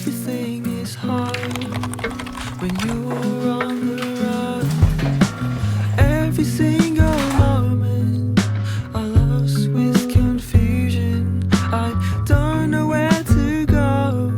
Everything is hard when you're on the run. Every single moment I lost with confusion. I don't know where to go.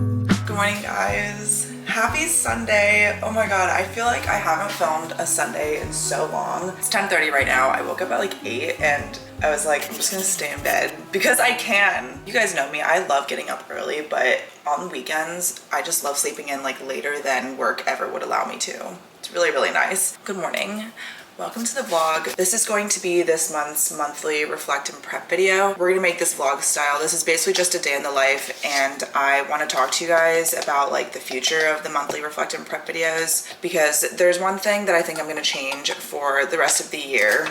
Good morning, guys. Happy Sunday. Oh my god, I feel like I haven't filmed a Sunday in so long. It's 10:30 right now. I woke up at like 8 and I was like, I'm just gonna stay in bed because I can. You guys know me, I love getting up early, but on weekends, I just love sleeping in like later than work ever would allow me to. It's really, really nice. Good morning. Welcome to the vlog. This is going to be this month's monthly reflect and prep video. We're gonna make this vlog style. This is basically just a day in the life, and I want to talk to you guys about like the future of the monthly reflect and prep videos, because there's one thing that I think I'm gonna change for the rest of the year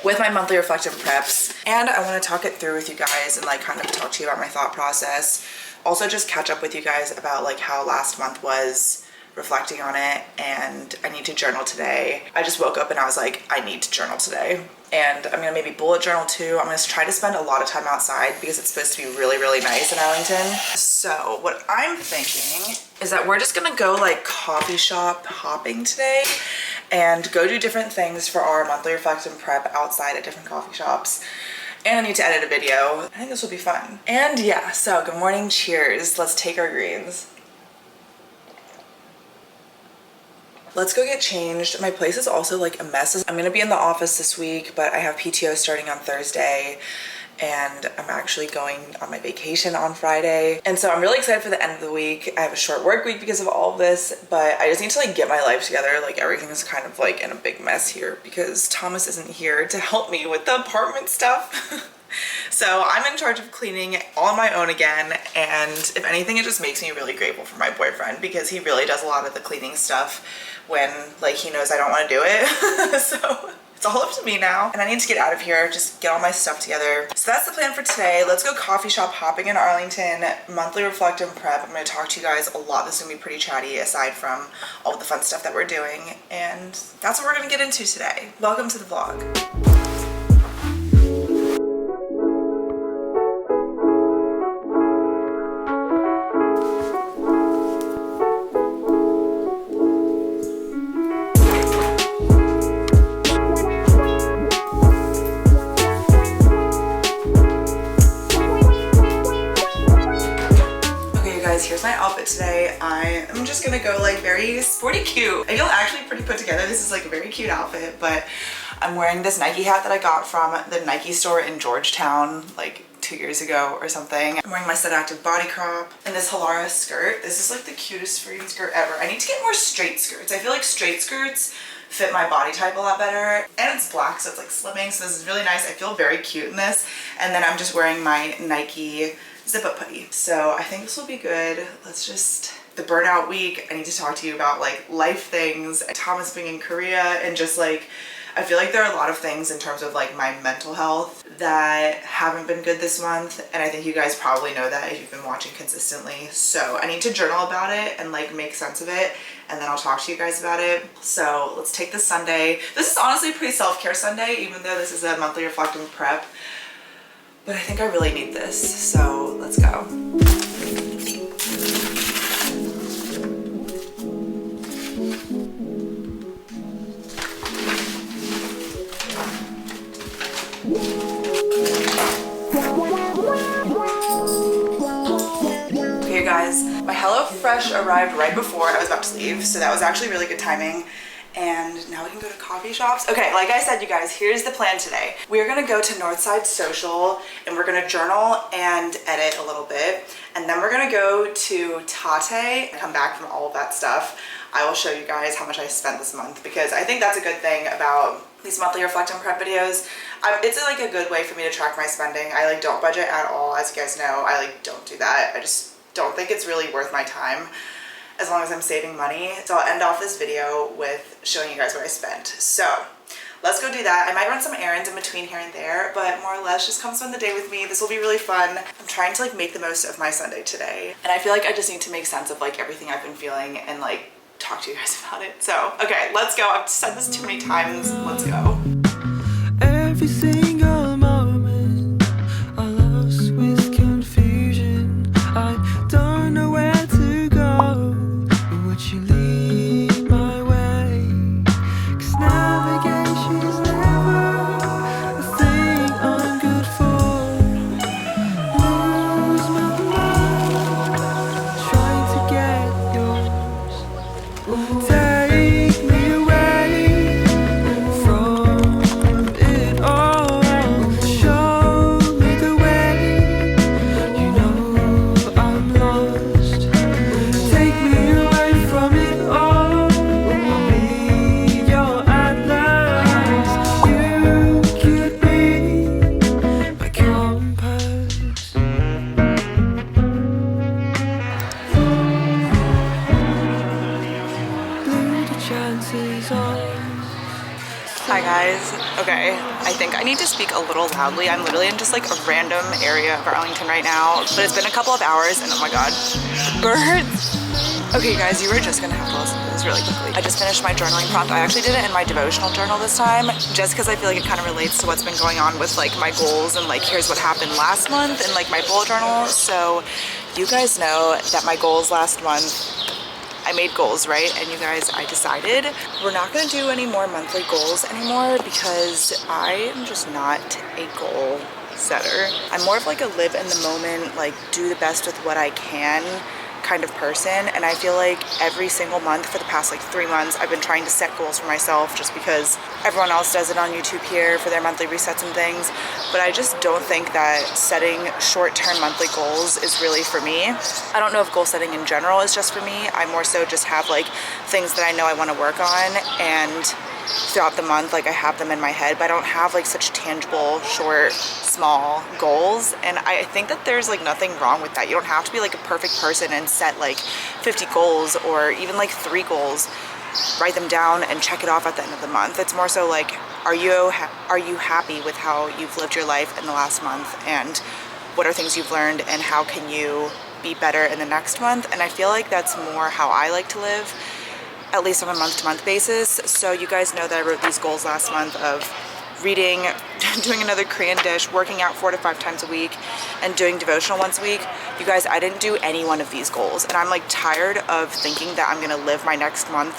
with my monthly reflect and preps, and I want to talk it through with you guys and like kind of talk to you about my thought process. Also just catch up with you guys about like how last month was, reflecting on it, and I need to journal today. I just woke up and I was like, I need to journal today. And I'm gonna maybe bullet journal too. I'm gonna try to spend a lot of time outside because it's supposed to be really, really nice in Arlington. So what I'm thinking is that we're just gonna go like coffee shop hopping today and go do different things for our monthly reflect and prep outside at different coffee shops. And I need to edit a video. I think this will be fun. And yeah, so good morning, cheers. Let's take our greens. Let's go get changed. My place is also like a mess. I'm gonna be in the office this week, but I have PTO starting on Thursday, and I'm actually going on my vacation on Friday. And so I'm really excited for the end of the week. I have a short work week because of all of this, but I just need to like get my life together. Like everything is kind of like in a big mess here because Thomas isn't here to help me with the apartment stuff. So I'm in charge of cleaning all on my own again, and if anything, it just makes me really grateful for my boyfriend because he really does a lot of the cleaning stuff when like he knows I don't want to do it. So it's all up to me now, and I need to get out of here, just get all my stuff together. So that's the plan for today. Let's go coffee shop hopping in Arlington, monthly reflect and prep. I'm going to talk to you guys a lot. This is going to be pretty chatty aside from all of the fun stuff that we're doing, and that's what we're going to get into today. Welcome to the vlog. Here's my outfit today. I am just gonna go like very sporty cute. I feel actually pretty put together. This is like a very cute outfit, but I'm wearing this Nike hat that I got from the Nike store in Georgetown like 2 years ago or something. I'm wearing my Set Active body crop and this Halara skirt. This is like the cutest freaking skirt ever. I need to get more straight skirts. I feel like straight skirts fit my body type a lot better, and it's black, so it's like slimming, so this is really nice. I feel very cute in this. And then I'm just wearing my Nike zip-up hoodie. So I think this will be good. Let's just, the burnout week, I need to talk to you about like life things, Thomas being in Korea, and just like, I feel like there are a lot of things in terms of like my mental health that haven't been good this month, and I think you guys probably know that if you've been watching consistently. So I need to journal about it and like make sense of it, and then I'll talk to you guys about it. So let's take this Sunday. This is honestly a pretty self-care Sunday, even though this is a monthly reflect and prep. But I think I really need this, so let's go. Okay guys, my HelloFresh arrived right before I was about to leave, so that was actually really good timing. And now we can go to coffee shops. Okay, like I said, you guys, here's the plan today. We're gonna go to Northside Social, and we're gonna journal and edit a little bit. And then we're gonna go to Tate and come back from all of that stuff. I will show you guys how much I spent this month, because I think that's a good thing about these monthly reflect and prep videos. It's like a good way for me to track my spending. I like don't budget at all, as you guys know. I like don't do that. I just don't think it's really worth my time as long as I'm saving money. So I'll end off this video with showing you guys what I spent. So let's go do that. I might run some errands in between here and there, but more or less just come spend the day with me. This will be really fun. I'm trying to like make the most of my Sunday today. And I feel like I just need to make sense of like everything I've been feeling and like talk to you guys about it. So, okay, let's go. I've said this too many times. Let's go. Every single moment I lost with confusion. I don't know where to go. guys. Okay, I think I need to speak a little loudly. I'm literally in just like a random area of Arlington right now, but it's been a couple of hours and oh my god, birds. Okay guys, you were just gonna have to listen to this really quickly. I just finished my journaling prompt. I actually did it in my devotional journal this time, just because I feel like it kind of relates to what's been going on with like my goals and like here's what happened last month in like my bullet journal. So you guys know that my goals last month, I made goals, right? And you guys, I decided we're not gonna do any more monthly goals anymore because I am just not a goal setter. I'm more of like a live in the moment, like do the best with what I can kind of person, and I feel like every single month for the past like 3 months I've been trying to set goals for myself just because everyone else does it on YouTube here for their monthly resets and things, but I just don't think that setting short-term monthly goals is really for me. I don't know if goal setting in general is just for me. I more so just have like things that I know I want to work on, and throughout the month like I have them in my head, but I don't have like such tangible short small goals, and I think that there's like nothing wrong with that. You don't have to be like a perfect person and set like 50 goals or even like 3 goals, write them down and check it off at the end of the month. It's more so like, are you happy with how you've lived your life in the last month, and what are things you've learned, and how can you be better in the next month? And I feel like that's more how I like to live, at least on a month-to-month basis. So you guys know that I wrote these goals last month of reading, doing another Korean dish, working out 4 to 5 times a week, and doing devotional once a week. You guys, I didn't do any one of these goals, and I'm like tired of thinking that I'm gonna live my next month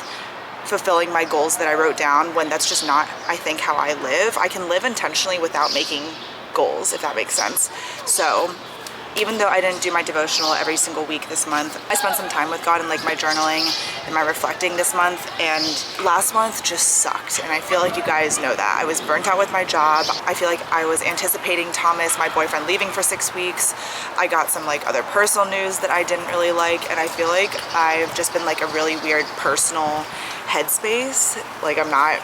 fulfilling my goals that I wrote down, when that's just not, I think, how I live. I can live intentionally without making goals, if that makes sense. So even though I didn't do my devotional every single week this month, I spent some time with God in like my journaling and my reflecting this month, and last month just sucked, and I feel like you guys know that. I was burnt out with my job. I feel like I was anticipating Thomas, my boyfriend, leaving for 6 weeks. I got some like other personal news that I didn't really like, and I feel like I've just been like a really weird personal headspace. Like I'm not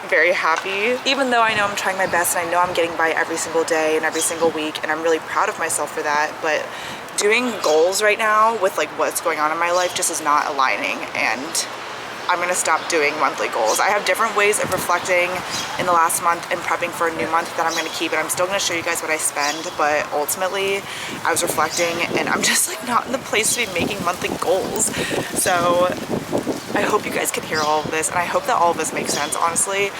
very happy, even though I know I'm trying my best and I know I'm getting by every single day and every single week, and I'm really proud of myself for that. But doing goals right now with like what's going on in my life just is not aligning, and I'm gonna stop doing monthly goals. I have different ways of reflecting in the last month and prepping for a new month that I'm gonna keep, and I'm still gonna show you guys what I spend, but ultimately I was reflecting and I'm just like not in the place to be making monthly goals. So I hope you guys can hear all of this, and I hope that all of this makes sense. Honestly,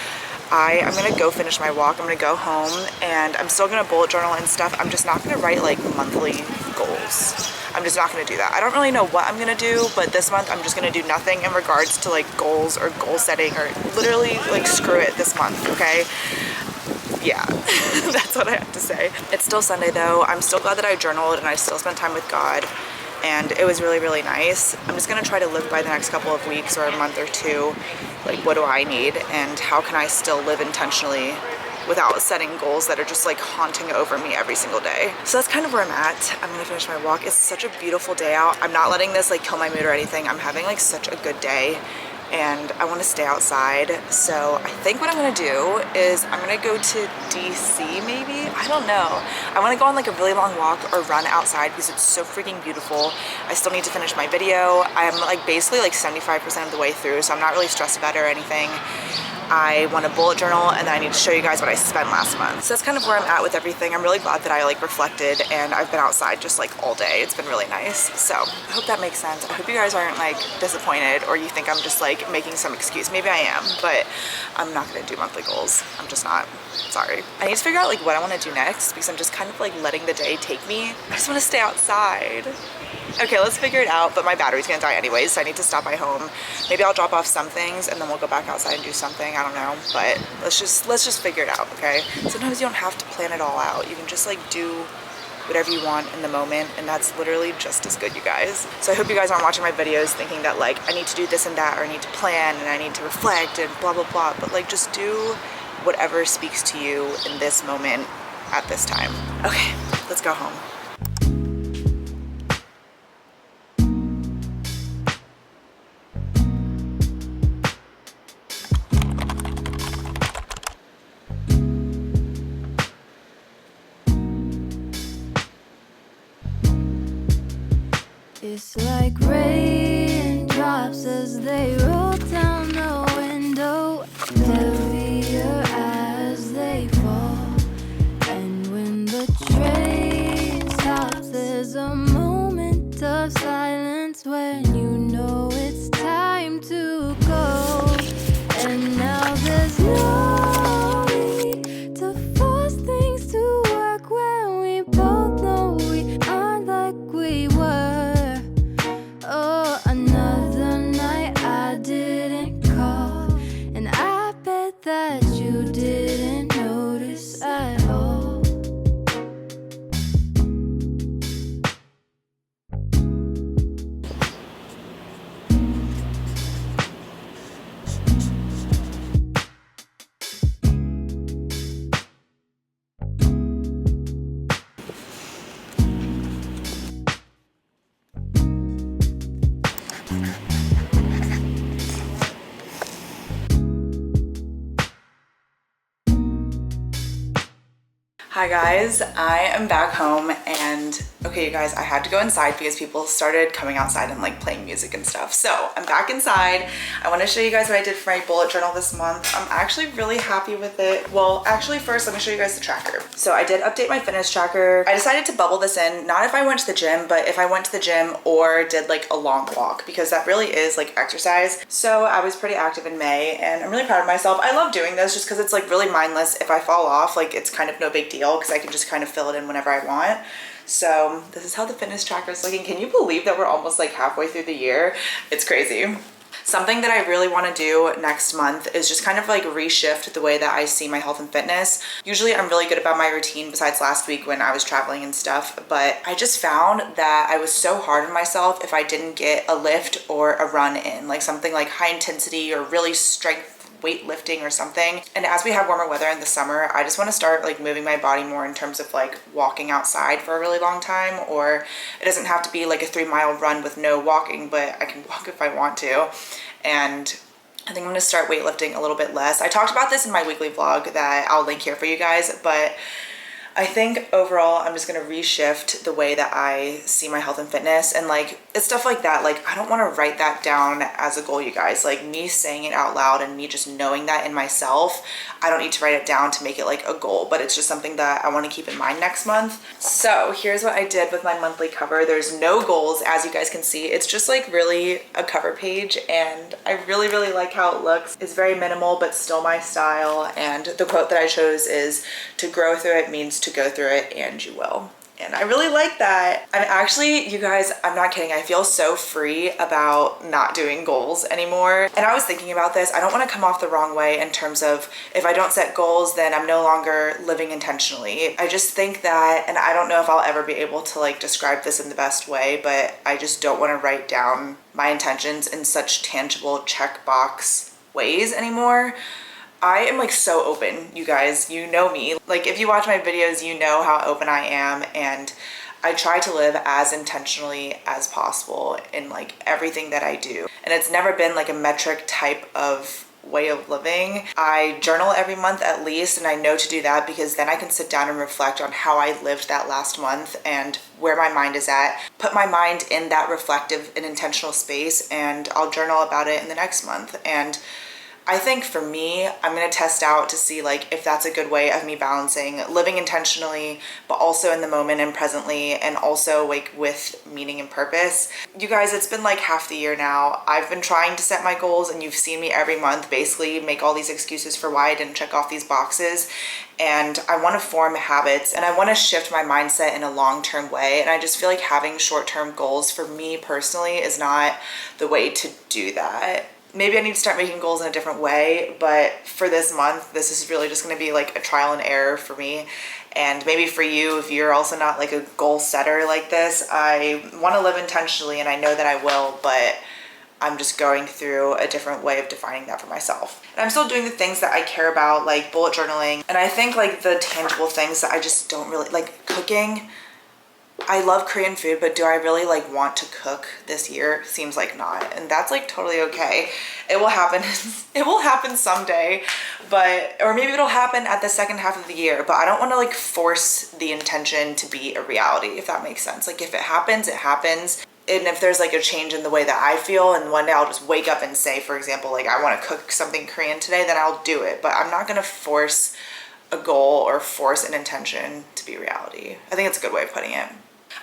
I'm gonna go finish my walk. I'm gonna go home, and I'm still gonna bullet journal and stuff. I'm just not gonna write like monthly goals. I'm just not gonna do that. I don't really know what I'm gonna do, but this month I'm just gonna do nothing in regards to like goals or goal setting, or literally like screw it this month, okay? Yeah, that's what I have to say. It's still Sunday though. I'm still glad that I journaled and I still spent time with God, and it was really, really nice. I'm just gonna try to live by the next couple of weeks or a month or two, like what do I need and how can I still live intentionally without setting goals that are just like haunting over me every single day. So that's kind of where I'm at. I'm gonna finish my walk. It's such a beautiful day out. I'm not letting this like kill my mood or anything. I'm having like such a good day, and I want to stay outside. So I think what I'm gonna do is I'm gonna go to DC maybe, I don't know. I want to go on like a really long walk or run outside because it's so freaking beautiful. I still need to finish my video. I'm like basically like 75% of the way through, so I'm not really stressed about it or anything. I want a bullet journal, and then I need to show you guys what I spent last month. So that's kind of where I'm at with everything. I'm really glad that I like reflected and I've been outside just like all day. It's been really nice. So I hope that makes sense. I hope you guys aren't like disappointed or you think I'm just like making some excuse. Maybe I am, but I'm not gonna do monthly goals. I'm just not. Sorry. I need to figure out like what I want to do next because I'm just kind of like letting the day take me. I just want to stay outside. Okay, let's figure it out, but my battery's gonna die anyways, so I need to stop by home. Maybe I'll drop off some things and then we'll go back outside and do something. I don't know, but let's just figure it out, okay? Sometimes you don't have to plan it all out. You can just like do whatever you want in the moment, and that's literally just as good, you guys. So I hope you guys aren't watching my videos thinking that like I need to do this and that, or I need to plan and I need to reflect and blah blah blah, but like just do whatever speaks to you in this moment at this time. Okay, let's go home. It's like raindrops as they roll down the window. They'll be your eyes. there's a moment of silence when you know it's time to go. And now there's no need to force things to work when we both know we aren't like we were. Oh, another night I didn't call, and I bet that you didn't notice at all. Hi guys, I am back home and okay you guys, I had to go inside because people started coming outside and like playing music and stuff. So I'm back inside. I want to show you guys what I did for my bullet journal this month. I'm actually really happy with it. Well, actually first let me show you guys the tracker. So I did update my fitness tracker. I decided to bubble this in, not if I went to the gym, but if I went to the gym or did like a long walk, because that really is like exercise. So I was pretty active in May and I'm really proud of myself. I love doing this just because it's like really mindless. If I fall off, like it's kind of no big deal because I can just kind of fill it in whenever I want. So this is how the fitness tracker is looking. Can you believe that we're almost like halfway through the year? It's crazy. Something that I really want to do next month is just kind of like reshift the way that I see my health and fitness. Usually I'm really good about my routine besides last week when I was traveling and stuff, but I just found that I was so hard on myself if I didn't get a lift or a run in, like something like high intensity or really strength weightlifting or something. And as we have warmer weather in the summer, I just want to start like moving my body more in terms of like walking outside for a really long time, or it doesn't have to be like a 3-mile run with no walking, but I can walk if I want to. And I think I'm gonna start weightlifting a little bit less. I talked about this in my weekly vlog that I'll link here for you guys, but I think overall I'm just gonna reshift the way that I see my health and fitness, and like it's stuff like that. Like I don't want to write that down as a goal, you guys. Like me saying it out loud and me just knowing that in myself, I don't need to write it down to make it like a goal, but it's just something that I want to keep in mind next month. So here's what I did with my monthly cover. There's no goals, as you guys can see. It's just like really a cover page, and I really like how it looks. It's very minimal but still my style, and the quote that I chose is, "To grow through it means to go through it, and you will." And I really like that. I'm actually, you guys, I'm not kidding, I feel so free about not doing goals anymore. And I was thinking about this. I don't want to come off the wrong way in terms of if I don't set goals, then I'm no longer living intentionally. I just think that, and I don't know if I'll ever be able to like describe this in the best way, but I just don't want to write down my intentions in such tangible checkbox ways anymore. I am like so open, you guys, you know me. Like if you watch my videos, you know how open I am, and I try to live as intentionally as possible in like everything that I do. And it's never been like a metric type of way of living. I journal every month at least, and I know to do that because then I can sit down and reflect on how I lived that last month and where my mind is at, put my mind in that reflective and intentional space, and I'll journal about it in the next month. And I think for me, I'm gonna test out to see like if that's a good way of me balancing living intentionally, but also in the moment and presently, and also like with meaning and purpose. You guys, it's been like half the year now. I've been trying to set my goals, and you've seen me every month basically make all these excuses for why I didn't check off these boxes. And I want to form habits, and I want to shift my mindset in a long-term way. And I just feel like having short-term goals for me personally is not the way to do that. Maybe I need to start making goals in a different way, but for this month, this is really just gonna be like a trial and error for me. And maybe for you, if you're also not like a goal setter like this, I wanna live intentionally, and I know that I will, but I'm just going through a different way of defining that for myself. And I'm still doing the things that I care about, like bullet journaling. And I think like the tangible things that I just don't really, like cooking. I love Korean food, but do I really like want to cook this year? Seems like not. And that's like totally okay. It will happen. It will happen someday, but, or maybe it'll happen at the second half of the year, but I don't want to like force the intention to be a reality, if that makes sense. Like if it happens, it happens. And if there's like a change in the way that I feel, and one day I'll just wake up and say, for example, like I want to cook something Korean today, then I'll do it. But I'm not going to force a goal or force an intention to be reality. I think it's a good way of putting it.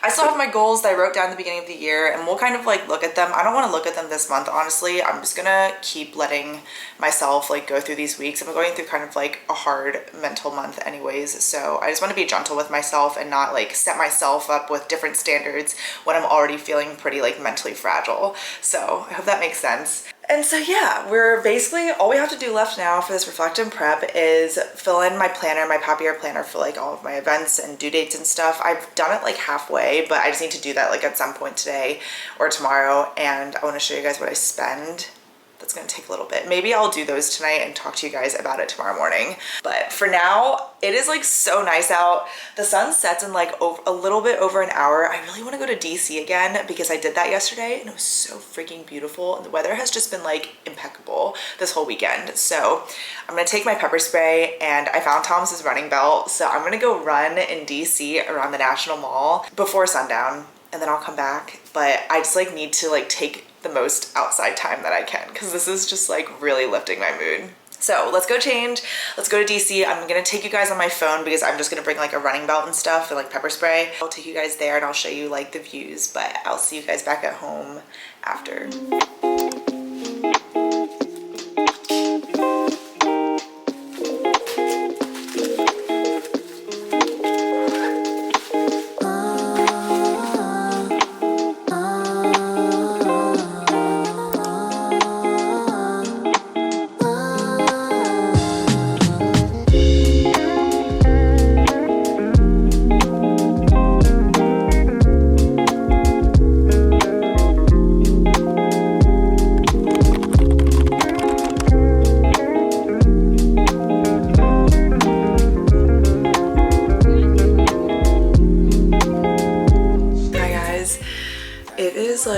I still have my goals that I wrote down at the beginning of the year, and we'll kind of like look at them. I don't want to look at them this month, honestly. I'm just gonna keep letting myself like go through these weeks. I'm going through kind of like a hard mental month anyways, so I just want to be gentle with myself and not like set myself up with different standards when I'm already feeling pretty like mentally fragile. So I hope that makes sense. And so yeah, we're basically, all we have to do left now for this reflect and prep is fill in my planner, my Papier planner for like all of my events and due dates and stuff. I've done it like halfway, but I just need to do that like at some point today or tomorrow. And I want to show you guys what I spend. That's gonna take a little bit. Maybe I'll do those tonight and talk to you guys about it tomorrow morning. But for now, it is like so nice out. The sun sets in like a little bit over an hour. I really wanna go to DC again because I did that yesterday and it was so freaking beautiful. And the weather has just been like impeccable this whole weekend. So I'm gonna take my pepper spray, and I found Thomas's running belt. So I'm gonna go run in DC around the National Mall before sundown, and then I'll come back. But I just like need to like take the most outside time that I can because this is just like really lifting my mood. So let's go change. Let's go to DC. I'm gonna take you guys on my phone because I'm just gonna bring like a running belt and stuff and like pepper spray. I'll take you guys there and I'll show you like the views, but I'll see you guys back at home after.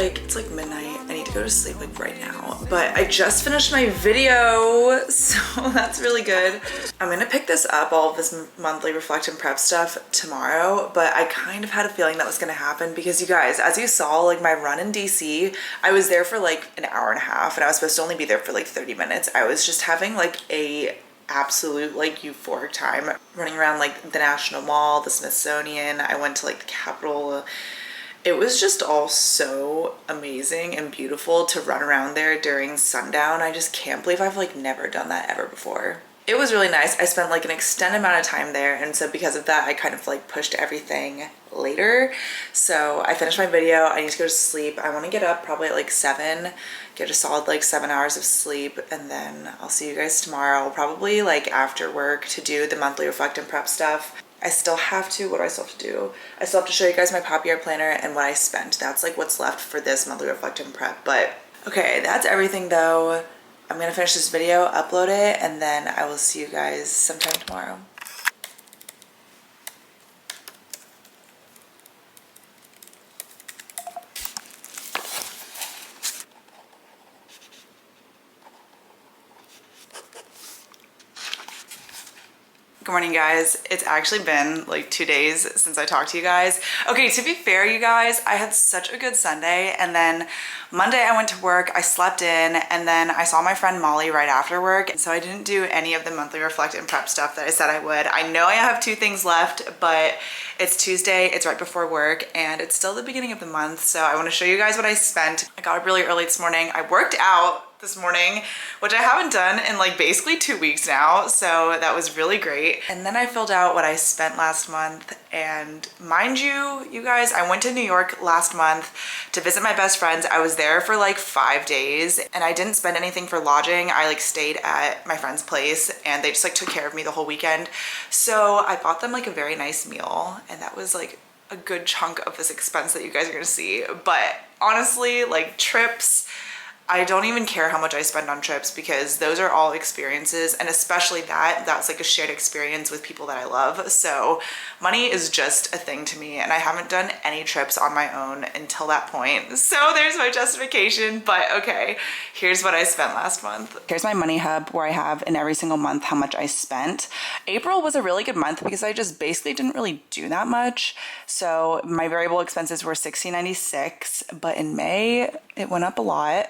It's like midnight. I need to go to sleep like right now, but I just finished my video, so that's really good. I'm gonna pick this up, all of this monthly reflect and prep stuff tomorrow, but I kind of had a feeling that was gonna happen because you guys, as you saw, like my run in DC, I was there for like an hour and a half and I was supposed to only be there for like 30 minutes. I was just having like a absolute like euphoric time running around like the National Mall, the Smithsonian. I went to like the Capitol. It was just all so amazing and beautiful to run around there during sundown. I just can't believe I've like never done that ever before. It was really nice. I spent like an extended amount of time there, and so because of that I kind of like pushed everything later. So I finished my video. I need to go to sleep. I want to get up probably at like 7, get a solid like 7 hours of sleep, and then I'll see you guys tomorrow, probably like after work, to do the monthly reflect and prep stuff. I still have to, what do I still have to do? I still have to show you guys my Papier planner and what I spent. That's like what's left for this monthly reflect and prep. But okay, that's everything though. I'm gonna finish this video, upload it, and then I will see you guys sometime tomorrow. Good morning, guys. It's actually been like 2 days since I talked to you guys. Okay, to be fair, you guys, I had such a good Sunday, and then Monday I went to work, I slept in, and then I saw my friend Molly right after work, and so I didn't do any of the monthly reflect and prep stuff that I said I would. I know I have 2 things left, but it's Tuesday, it's right before work, and it's still the beginning of the month, so I want to show you guys what I spent. I got up really early this morning. I worked out this morning, which I haven't done in like basically 2 weeks now, so that was really great. And then I filled out what I spent last month, and mind you, you guys, I went to New York last month to visit my best friends. I was there for like 5 days, and I didn't spend anything for lodging. I like stayed at my friend's place, and they just like took care of me the whole weekend. So I bought them like a very nice meal, and that was like a good chunk of this expense that you guys are gonna see. But honestly, like trips, I don't even care how much I spend on trips because those are all experiences, and especially that's like a shared experience with people that I love. So money is just a thing to me, and I haven't done any trips on my own until that point. So there's my justification, but okay, here's what I spent last month. Here's my money hub where I have in every single month how much I spent. April was a really good month because I just basically didn't really do that much. So my variable expenses were $16.96, but in May it went up a lot.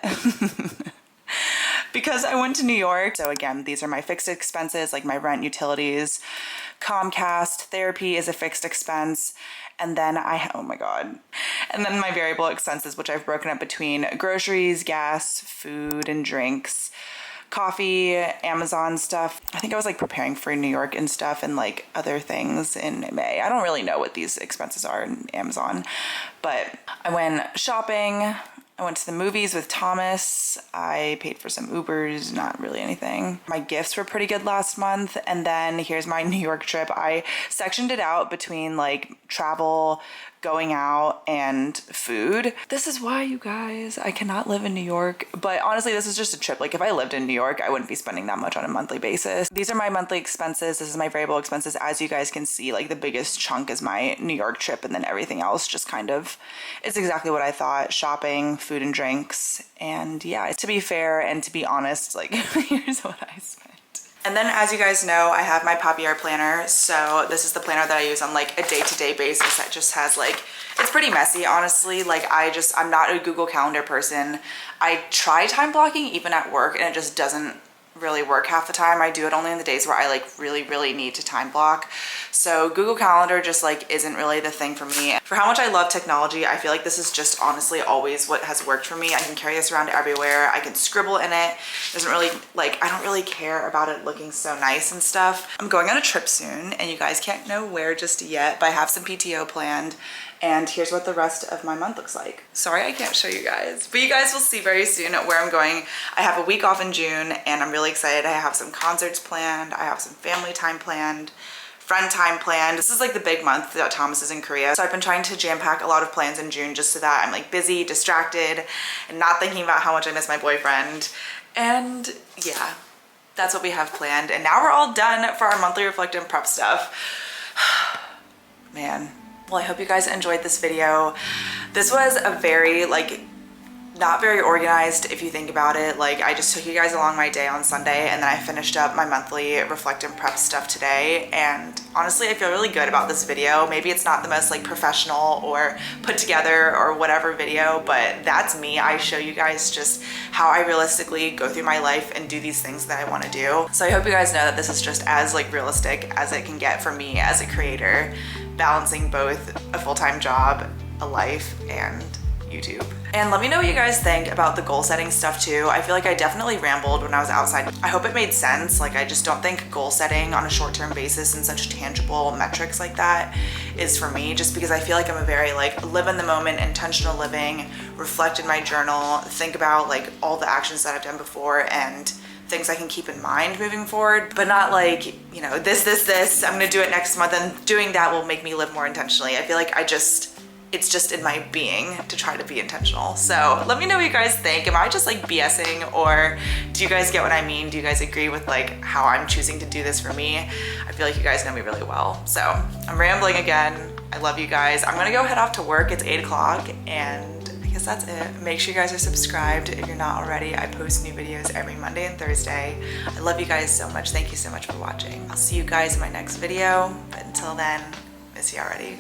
Because I went to New York. So again, these are my fixed expenses, like my rent, utilities, Comcast, therapy is a fixed expense. And then oh my God. And then my variable expenses, which I've broken up between groceries, gas, food and drinks, coffee, Amazon stuff. I think I was like preparing for New York and stuff and like other things in May. I don't really know what these expenses are in Amazon, but I went shopping. I went to the movies with Thomas. I paid for some Ubers, not really anything. My gifts were pretty good last month. And then here's my New York trip. I sectioned it out between like travel, going out, and food. This is why, you guys, I cannot live in New York. But honestly, this is just a trip. Like if I lived in New York, I wouldn't be spending that much on a monthly basis. These are my monthly expenses. This is my variable expenses. As you guys can see, like the biggest chunk is my New York trip, and then everything else just kind of, it's exactly what I thought. Shopping, food and drinks. And yeah, to be fair and to be honest, like here's what I spent. And then, as you guys know, I have my Papier planner. So this is the planner that I use on like a day-to-day basis that just has like, it's pretty messy, honestly. Like I'm not a Google Calendar person. I try time blocking even at work and it just doesn't really work half the time. I do it only in the days where I like really need to time block. So Google Calendar just like isn't really the thing for me. For how much I love technology, I feel like this is just honestly always what has worked for me. I can carry this around everywhere. I can scribble in it. It doesn't really like, I don't really care about it looking so nice and stuff. I'm going on a trip soon and you guys can't know where just yet, but I have some PTO planned. And here's what the rest of my month looks like. Sorry, I can't show you guys, but you guys will see very soon where I'm going. I have a week off in June and I'm really excited. I have some concerts planned. I have some family time planned, friend time planned. This is like the big month that Thomas is in Korea. So I've been trying to jam pack a lot of plans in June just so that I'm like busy, distracted, and not thinking about how much I miss my boyfriend. And yeah, that's what we have planned. And now we're all done for our monthly reflect and prep stuff. Man. Well, I hope you guys enjoyed this video. This was a very like not very organized if you think about it. Like I just took you guys along my day on Sunday and then I finished up my monthly reflect and prep stuff today. And honestly, I feel really good about this video. Maybe it's not the most like professional or put together or whatever video, but that's me. I show you guys just how I realistically go through my life and do these things that I want to do. So I hope you guys know that this is just as like realistic as it can get for me as a creator, balancing both a full-time job, a life, and YouTube. And let me know what you guys think about the goal setting stuff too. I feel like I definitely rambled when I was outside. I hope it made sense. Like I just don't think goal setting on a short-term basis and such tangible metrics like that is for me, just because I feel like I'm a very like live in the moment, intentional living, reflect in my journal, think about like all the actions that I've done before and things I can keep in mind moving forward, but not like, you know, this, I'm gonna do it next month and doing that will make me live more intentionally. I feel like it's just in my being to try to be intentional. So let me know what you guys think. Am I just like BSing, or do you guys get what I mean? Do you guys agree with like how I'm choosing to do this for me? I feel like you guys know me really well. So I'm rambling again. I love you guys. I'm gonna go head off to work. It's 8 o'clock and I guess that's it. Make sure you guys are subscribed if you're not already. I post new videos every Monday and Thursday. I love you guys so much. Thank you so much for watching. I'll see you guys in my next video. But until then, miss you already.